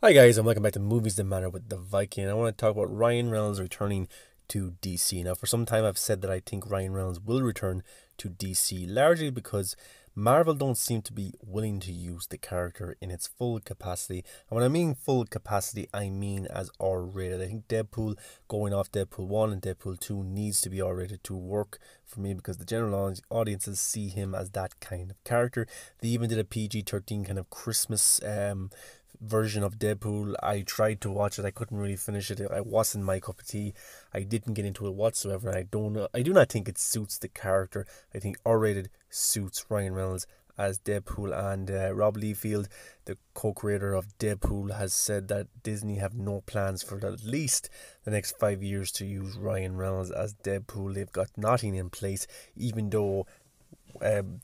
Hi guys, and welcome back to Movies That Matter with the Viking. I want to talk about Ryan Reynolds returning to DC. Now, for some time I've said that I think Ryan Reynolds will return to DC, largely because Marvel don't seem to be willing to use the character in its full capacity. And when I mean full capacity, I mean as R-rated. I think Deadpool, going off Deadpool 1 and Deadpool 2, needs to be R-rated to work for me, because the general audiences see him as that kind of character. They even did a PG-13 kind of Christmas version of Deadpool. I tried to watch it. I couldn't really finish it. It wasn't my cup of tea. I didn't get into it whatsoever. I do not think it suits the character. I think R-rated suits Ryan Reynolds as Deadpool, and Rob Liefeld, the co-creator of Deadpool, has said that Disney have no plans for at least the next 5 years to use Ryan Reynolds as Deadpool. They've got nothing in place, even though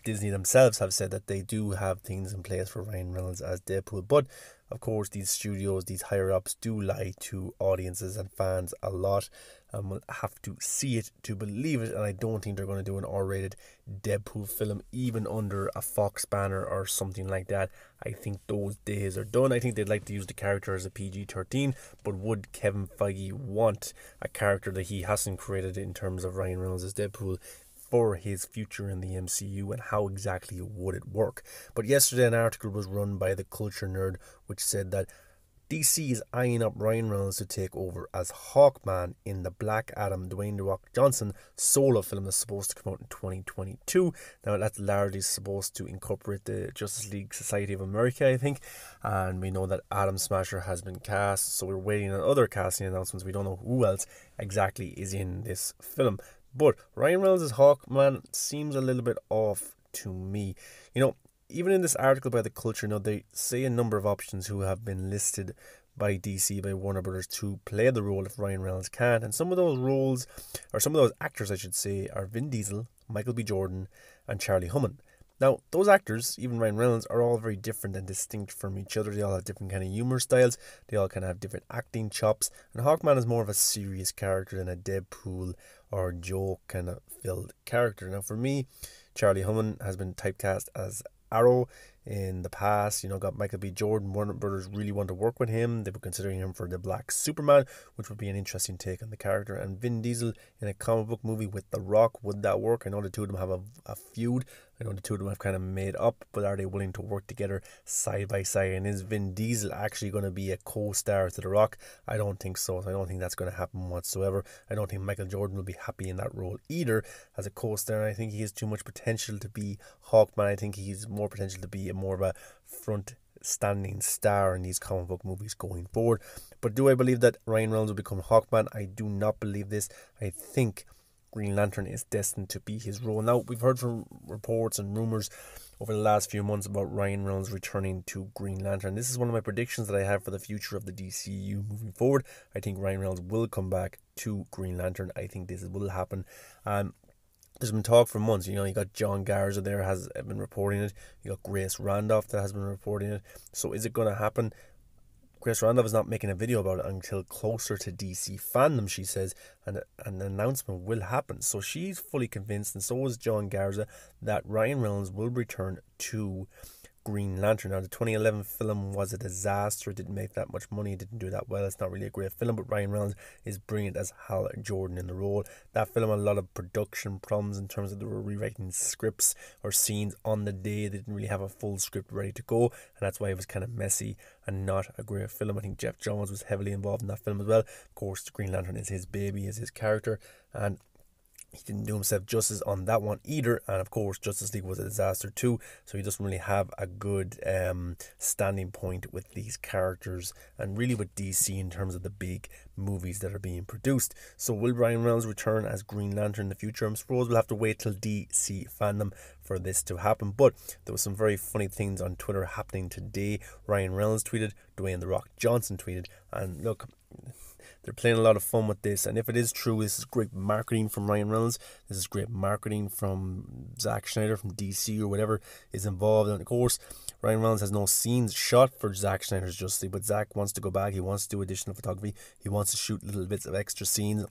Disney themselves have said that they do have things in place for Ryan Reynolds as Deadpool. But of course, these studios, these higher ups, do lie to audiences and fans a lot, and we'll have to see it to believe it. And I don't think they're going to do an R-rated Deadpool film, even under a Fox banner or something like that. I think those days are done. I think they'd like to use the character as a PG-13, but would Kevin Feige want a character that he hasn't created in terms of Ryan Reynolds as Deadpool for his future in the MCU, and how exactly would it work? But yesterday an article was run by the Culture Nerd which said that DC is eyeing up Ryan Reynolds to take over as Hawkman in the Black Adam Dwayne "The Rock" Johnson solo film that's supposed to come out in 2022. Now, that's largely supposed to incorporate the Justice League Society of America, I think, and we know that Adam Smasher has been cast, so we're waiting on other casting announcements. We don't know who else exactly is in this film. But Ryan Reynolds' Hawkman seems a little bit off to me. Even in this article by the Culture, they say a number of options who have been listed by DC, by Warner Brothers, to play the role if Ryan Reynolds can't. And some of those roles, or some of those actors I should say, are Vin Diesel, Michael B. Jordan, and Charlie Hunnam. Now, those actors, even Ryan Reynolds, are all very different and distinct from each other. They all have different kind of humour styles. They all kind of have different acting chops. And Hawkman is more of a serious character than a Deadpool or joke kind of filled character. Now, for me, Charlie Hunnam has been typecast as Arrow in the past. Got Michael B. Jordan. Warner Brothers really want to work with him. They were considering him for the Black Superman, which would be an interesting take on the character. And Vin Diesel in a comic book movie with The Rock, would that work? I know the two of them have a feud. I know the two of them have kind of made up, but are they willing to work together side by side? And is Vin Diesel actually going to be a co-star to The Rock? I don't think so. I don't think that's going to happen whatsoever. I don't think Michael Jordan will be happy in that role either as a co-star. I think he has too much potential to be Hawkman. I think he's more potential to be more of a front standing star in these comic book movies going forward. But do I believe that Ryan Reynolds will become Hawkman? I do not believe this. I think Green Lantern is destined to be his role. Now, we've heard from reports and rumours over the last few months about Ryan Reynolds returning to Green Lantern. This is one of my predictions that I have for the future of the DCU moving forward. I think Ryan Reynolds will come back to Green Lantern. I think this will happen. There's been talk for months. You got John Garza there has been reporting it. You got Grace Randolph that has been reporting it. So is it going to happen? Grace Randolph is not making a video about it until closer to DC fandom, she says, and an announcement will happen. So she's fully convinced, and so is John Garza, that Ryan Reynolds will return to Green Lantern. Now, the 2011 film was a disaster. It didn't make that much money. It didn't do that well. It's not really a great film, but Ryan Reynolds is brilliant as Hal Jordan in the role. That film had a lot of production problems in terms of they were rewriting scripts or scenes on the day. They didn't really have a full script ready to go, and that's why it was kind of messy and not a great film. I think Jeff Johns was heavily involved in that film as well. Of course, Green Lantern is his baby, is his character, and he didn't do himself justice on that one either. And of course, Justice League was a disaster too, so he doesn't really have a good standing point with these characters and really with DC in terms of the big movies that are being produced. So will Ryan Reynolds return as Green Lantern in the future? I suppose we'll have to wait till DC fandom for this to happen. But there was some very funny things on Twitter happening today. Ryan Reynolds tweeted, Dwayne "The Rock" Johnson tweeted, and look, they're playing a lot of fun with this, and if it is true, this is great marketing from Ryan Reynolds. This is great marketing from Zack Snyder, from DC or whatever is involved. And of course, Ryan Reynolds has no scenes shot for Zack Snyder's Justice League, but Zack wants to go back. He wants to do additional photography. He wants to shoot little bits of extra scenes.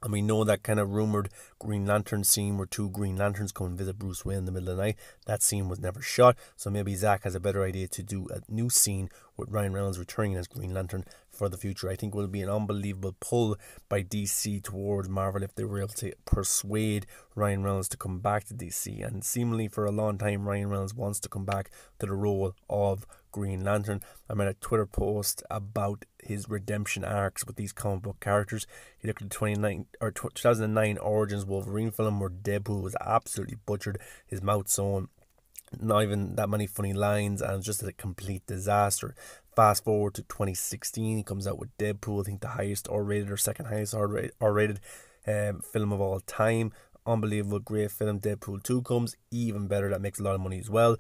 And we know that kind of rumoured Green Lantern scene where two Green Lanterns come and visit Bruce Wayne in the middle of the night. That scene was never shot, so maybe Zack has a better idea to do a new scene with Ryan Reynolds returning as Green Lantern for the future. I think it will be an unbelievable pull by DC towards Marvel if they were able to persuade Ryan Reynolds to come back to DC. And seemingly for a long time, Ryan Reynolds wants to come back to the role of Green Lantern. I made a Twitter post about his redemption arcs with these comic book characters. He looked at the 2009 Origins Wolverine film where Deadpool was absolutely butchered, his mouth sewn, not even that many funny lines, and just a complete disaster. Fast forward to 2016, he comes out with Deadpool, I think the highest R-rated or second highest R-rated film of all time. Unbelievable, great film. Deadpool 2 comes, even better, that makes a lot of money as well.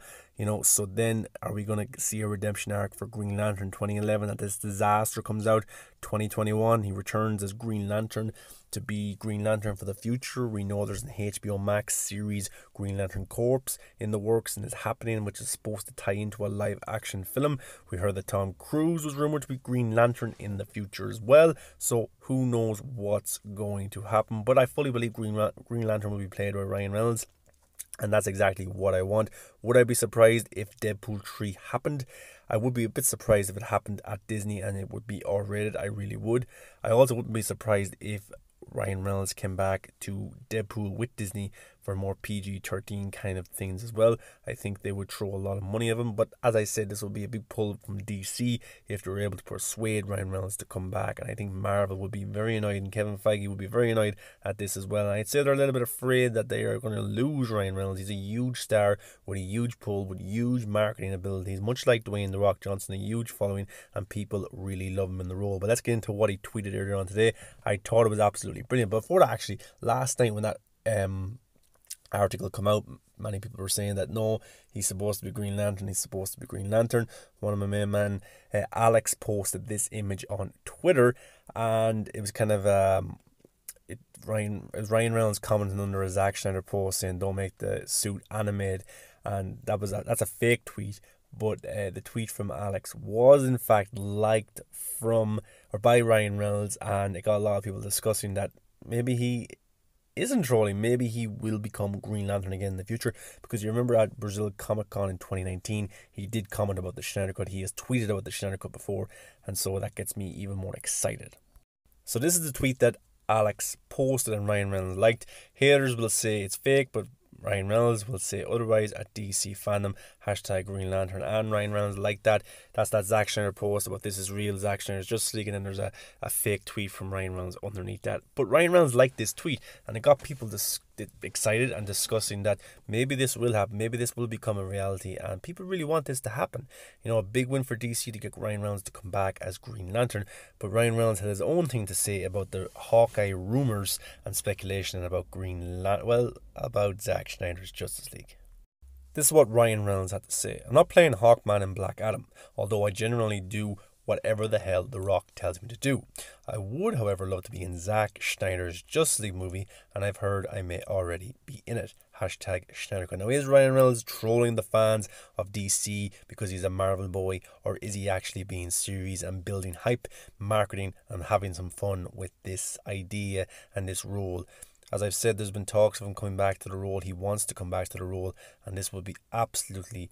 So then are we going to see a redemption arc for Green Lantern? 2011, that this disaster comes out. 2021, he returns as Green Lantern to be Green Lantern for the future. We know there's an HBO Max series, Green Lantern Corps, in the works and is happening, which is supposed to tie into a live action film. We heard that Tom Cruise was rumoured to be Green Lantern in the future as well, so who knows what's going to happen. But I fully believe Green Lantern will be played by Ryan Reynolds, and that's exactly what I want. Would I be surprised if Deadpool 3 happened? I would be a bit surprised if it happened at Disney and it would be R-rated. I really would. I also wouldn't be surprised if Ryan Reynolds came back to Deadpool with Disney for more PG-13 kind of things as well. I think they would throw a lot of money at him, but as I said, this will be a big pull from DC if they're able to persuade Ryan Reynolds to come back, and I think Marvel would be very annoyed and Kevin Feige would be very annoyed at this as well. And I'd say they're a little bit afraid that they are going to lose Ryan Reynolds. He's a huge star with a huge pull, with huge marketing abilities, much like Dwayne "The Rock" Johnson, a huge following, and people really love him in the role. But let's get into what he tweeted earlier on today. I thought it was absolutely brilliant. But before that, actually, last night when that article come out, many people were saying that no, he's supposed to be Green Lantern, One of my main man, Alex, posted this image on Twitter, and it was kind of Ryan Reynolds commenting under a Zack Snyder post saying don't make the suit animated, and that's a fake tweet. But the tweet from Alex was in fact liked by Ryan Reynolds, and it got a lot of people discussing that maybe he isn't trolling. Maybe he will become Green Lantern again in the future, because you remember at Brazil Comic Con in 2019 he did comment about the Snyder Cut. He has tweeted about the Snyder Cut before, and so that gets me even more excited. So this is the tweet that Alex posted and Ryan Reynolds liked. Haters will say it's fake, but Ryan Reynolds will say otherwise at DC Fandom, #Green Lantern, and Ryan Reynolds liked that. That's that Zack Snyder post about this is real, Zack Snyder's Justice League, and then there's a fake tweet from Ryan Reynolds underneath that. But Ryan Reynolds liked this tweet, and it got people excited and discussing that maybe this will happen, maybe this will become a reality, and people really want this to happen. A big win for DC to get Ryan Reynolds to come back as Green Lantern. But Ryan Reynolds had his own thing to say about the Hawkeye rumours and speculation about about Zack Snyder's Justice League. This is what Ryan Reynolds had to say. I'm not playing Hawkman and Black Adam, although I generally do whatever the hell The Rock tells me to do. I would, however, love to be in Zack Snyder's Justice League movie, and I've heard I may already be in it. #SnyderCut. Now, is Ryan Reynolds trolling the fans of DC because he's a Marvel boy, or is he actually being serious and building hype, marketing, and having some fun with this idea and this role? As I've said, there's been talks of him coming back to the role. He wants to come back to the role, and this would be absolutely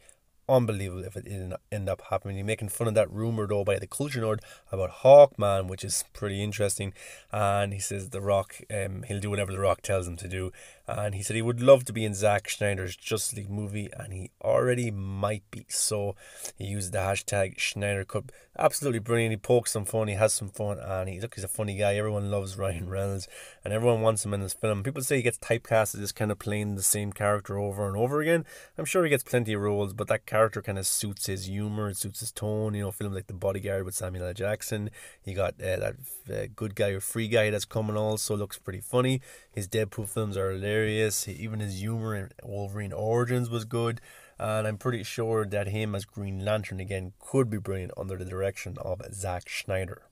unbelievable if it didn't end up happening. He's making fun of that rumour though by the Culture Nerd about Hawkman, which is pretty interesting. And he says The Rock, he'll do whatever The Rock tells him to do. And he said he would love to be in Zack Snyder's Justice League movie, and he already might be. So he used the #SnyderCut. Absolutely brilliant. He pokes some fun, he has some fun, and he's a funny guy. Everyone loves Ryan Reynolds, and everyone wants him in this film. People say he gets typecast as just kind of playing the same character over and over again. I'm sure he gets plenty of roles, but that character kind of suits his humour, it suits his tone. Films like The Bodyguard with Samuel L. Jackson. You got that Good Guy or Free Guy that's coming, also looks pretty funny. His Deadpool films are hilarious. Even his humour in Wolverine Origins was good. And I'm pretty sure that him as Green Lantern again could be brilliant under the direction of Zack Snyder.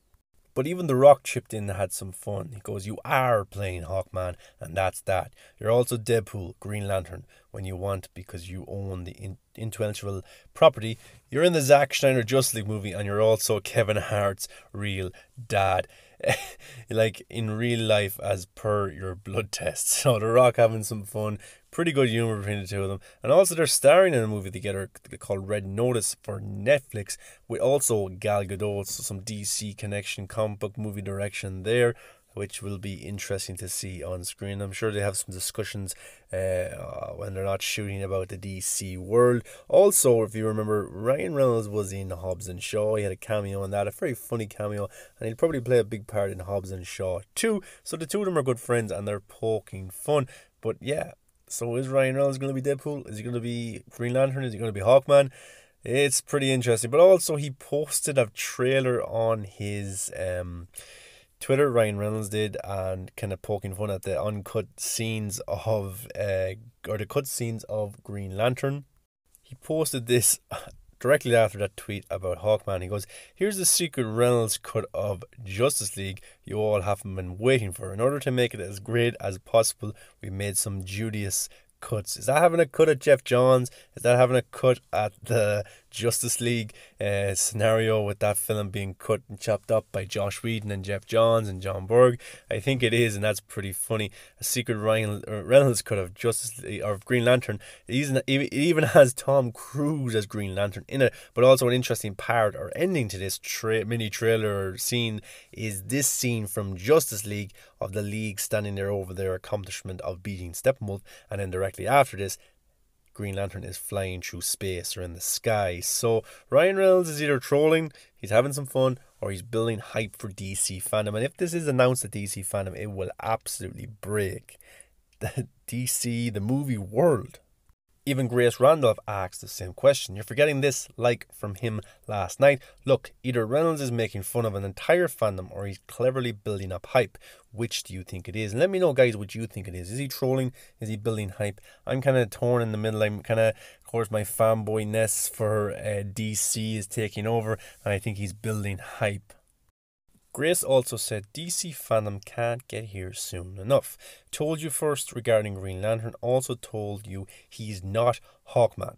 But even The Rock chipped in and had some fun. He goes, "You are playing Hawkman, and that's that. You're also Deadpool, Green Lantern, when you want, because you own the intellectual property. You're in the Zack Snyder Justice League movie, and you're also Kevin Hart's real dad." like in real life as per your blood test. So The Rock having some fun, pretty good humor between the two of them, and also they're starring in a movie together called Red Notice for Netflix with also Gal Gadot, so some DC connection, comic book movie direction there, which will be interesting to see on screen. I'm sure they have some discussions when they're not shooting about the DC world. Also, if you remember, Ryan Reynolds was in Hobbs and Shaw. He had a cameo in that, a very funny cameo, and he'll probably play a big part in Hobbs and Shaw too. So the two of them are good friends and they're poking fun. But yeah, so is Ryan Reynolds going to be Deadpool? Is he going to be Green Lantern? Is he going to be Hawkman? It's pretty interesting. But also, he posted a trailer on his Twitter, Ryan Reynolds did, and kind of poking fun at the uncut scenes of or the cut scenes of Green Lantern. He posted this directly after that tweet about Hawkman. He goes, "Here's the secret Reynolds cut of Justice League you all haven't been waiting for. In order to make it as great as possible, we made some Judious cuts." Is that having a cut at Jeff Johns? Is that having a cut at the Justice League scenario with that film being cut and chopped up by Josh Whedon and Jeff Johns and John Berg? I think it is, and that's pretty funny. A secret Ryan Reynolds cut of Justice League or Green Lantern. It even has Tom Cruise as Green Lantern in it. But also an interesting part or ending to this mini trailer scene is this scene from Justice League of the League standing there over their accomplishment of beating Steppenwolf, and then directly after this, Green Lantern is flying through space or in the sky. So Ryan Reynolds is either trolling, he's having some fun, or he's building hype for DC fandom. And if this is announced at DC fandom, it will absolutely break the DC, the movie world. Even Grace Randolph asked the same question. You're forgetting this, like from him last night. Look, either Reynolds is making fun of an entire fandom or he's cleverly building up hype. Which do you think it is? And let me know, guys, what you think it is. Is he trolling? Is he building hype? I'm kind of torn in the middle. I'm kind of course, my fanboyness for DC is taking over, and I think he's building hype. Grace also said DC fandom can't get here soon enough. Told you first regarding Green Lantern, also told you he's not Hawkman.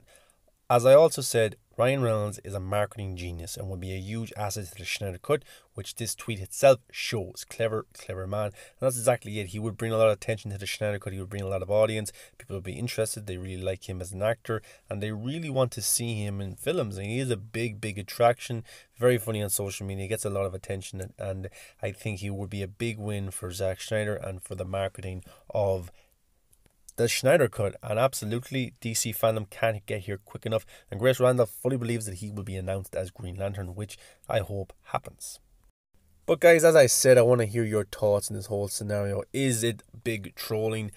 As I also said, Ryan Reynolds is a marketing genius and would be a huge asset to the Snyder Cut, which this tweet itself shows. Clever man. And that's exactly it. He would bring a lot of attention to the Snyder Cut. He would bring a lot of audience. People would be interested. They really like him as an actor and they really want to see him in films. And he is a big attraction. Very funny on social media. He gets a lot of attention and I think he would be a big win for Zack Snyder and for the marketing of the Snyder Cut. And absolutely, DC fandom can't get here quick enough. And Grace Randolph fully believes that he will be announced as Green Lantern, which I hope happens. But guys, as I said, I want to hear your thoughts on this whole scenario. Is it big trolling?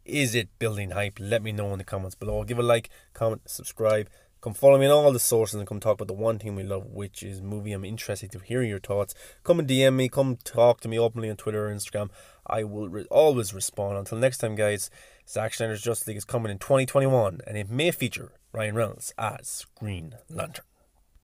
Is it building hype? Let me know in the comments below. Give a like, comment, subscribe. Come follow me on all the sources and come talk about the one thing we love, which is movie. I'm interested to hear your thoughts. Come and DM me. Come talk to me openly on Twitter or Instagram. I will always respond. Until next time, guys, Zack Snyder's Justice League is coming in 2021, and it may feature Ryan Reynolds as Green Lantern.